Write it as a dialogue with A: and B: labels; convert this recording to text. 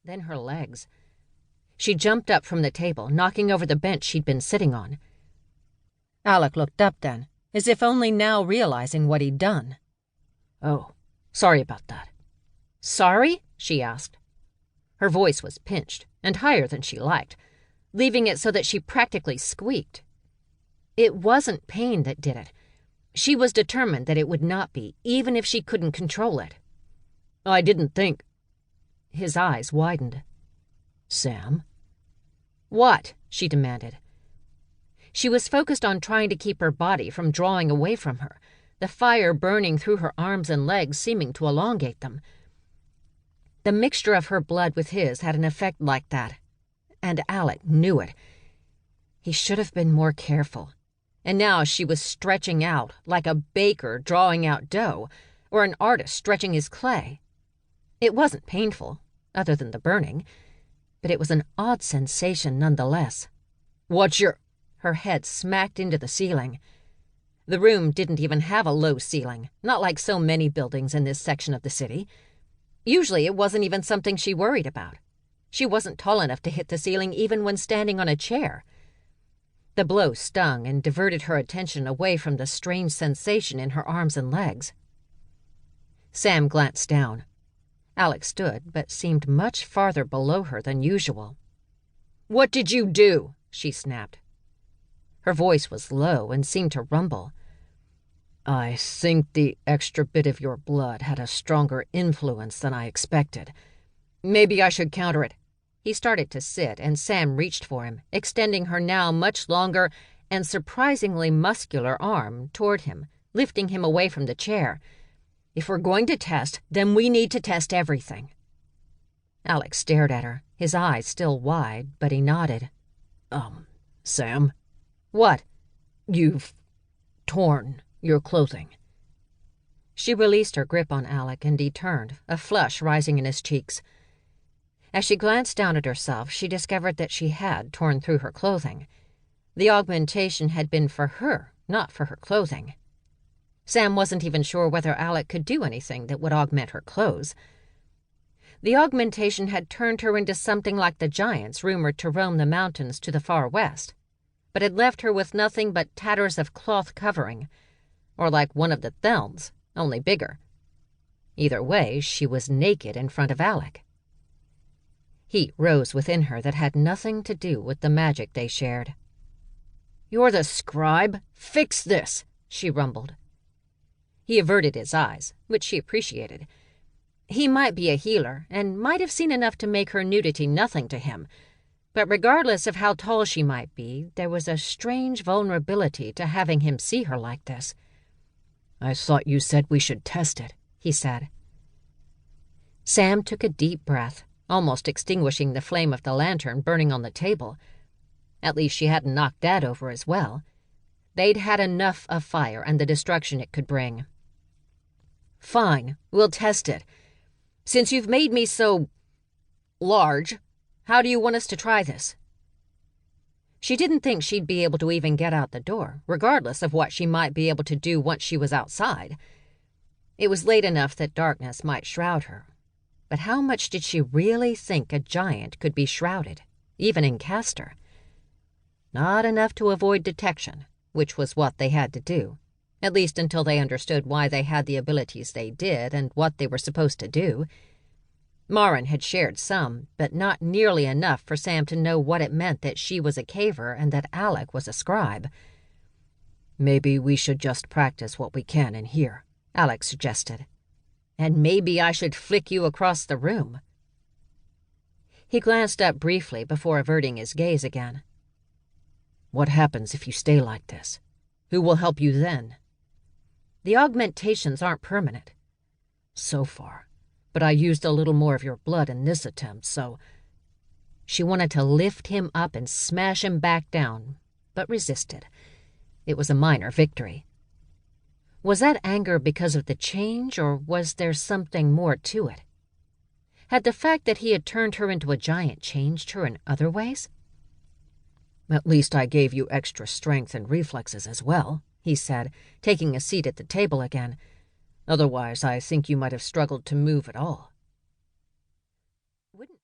A: then her legs. She jumped up from the table, knocking over the bench she'd been sitting on. Alec looked up then, as if only now realizing what he'd done. "Oh, sorry about that." "Sorry?" she asked. Her voice was pinched and higher than she liked, leaving it so that she practically squeaked. It wasn't pain that did it. She was determined that it would not be, even if she couldn't control it. "I didn't think—" His eyes widened. "Sam?" "What?" she demanded. She was focused on trying to keep her body from drawing away from her, the fire burning through her arms and legs seeming to elongate them. The mixture of her blood with his had an effect like that, and Alec knew it. He should have been more careful, and now she was stretching out like a baker drawing out dough, or an artist stretching his clay. It wasn't painful, other than the burning, but it was an odd sensation nonetheless. "What's your—" Her head smacked into the ceiling. The room didn't even have a low ceiling, not like so many buildings in this section of the city. Usually it wasn't even something she worried about. She wasn't tall enough to hit the ceiling even when standing on a chair. The blow stung and diverted her attention away from the strange sensation in her arms and legs. Sam glanced down. Alec stood, but seemed much farther below her than usual. "What did you do?" she snapped. Her voice was low and seemed to rumble. "I think the extra bit of your blood had a stronger influence than I expected. Maybe I should counter it." He started to sit, and Sam reached for him, extending her now much longer and surprisingly muscular arm toward him, lifting him away from the chair. "If we're going to test, then we need to test everything." Alec stared at her, his eyes still wide, but he nodded. Sam?" "What?" "You've torn your clothing." She released her grip on Alec, and he turned, a flush rising in his cheeks. As she glanced down at herself, she discovered that she had torn through her clothing. The augmentation had been for her, not for her clothing. Sam wasn't even sure whether Alec could do anything that would augment her clothes. The augmentation had turned her into something like the giants rumored to roam the mountains to the far west, but had left her with nothing but tatters of cloth covering, or like one of the Thelns, only bigger. Either way, she was naked in front of Alec. Heat rose within her that had nothing to do with the magic they shared. "You're the Scribe? Fix this!" she rumbled. He averted his eyes, which she appreciated. He might be a healer, and might have seen enough to make her nudity nothing to him, but regardless of how tall she might be, there was a strange vulnerability to having him see her like this. "I thought you said we should test it," he said. Sam took a deep breath, almost extinguishing the flame of the lantern burning on the table. At least she hadn't knocked that over as well. They'd had enough of fire and the destruction it could bring. "Fine, we'll test it. Since you've made me so large, how do you want us to try this?" She didn't think she'd be able to even get out the door, regardless of what she might be able to do once she was outside. It was late enough that darkness might shroud her. But how much did she really think a giant could be shrouded, even in Castor? Not enough to avoid detection, which was what they had to do, at least until they understood why they had the abilities they did and what they were supposed to do. Marin had shared some, but not nearly enough for Sam to know what it meant that she was a caver and that Alec was a scribe. "Maybe we should just practice what we can in here," Alec suggested. "And maybe I should flick you across the room." He glanced up briefly before averting his gaze again. "What happens if you stay like this? Who will help you then?" "The augmentations aren't permanent." "So far. But I used a little more of your blood in this attempt, so—" She wanted to lift him up and smash him back down, but resisted. It was a minor victory. Was that anger because of the change, or was there something more to it? Had the fact that he had turned her into a giant changed her in other ways? "At least I gave you extra strength and reflexes as well," he said, taking a seat at the table again. "Otherwise, I think you might have struggled to move at all." "Wouldn't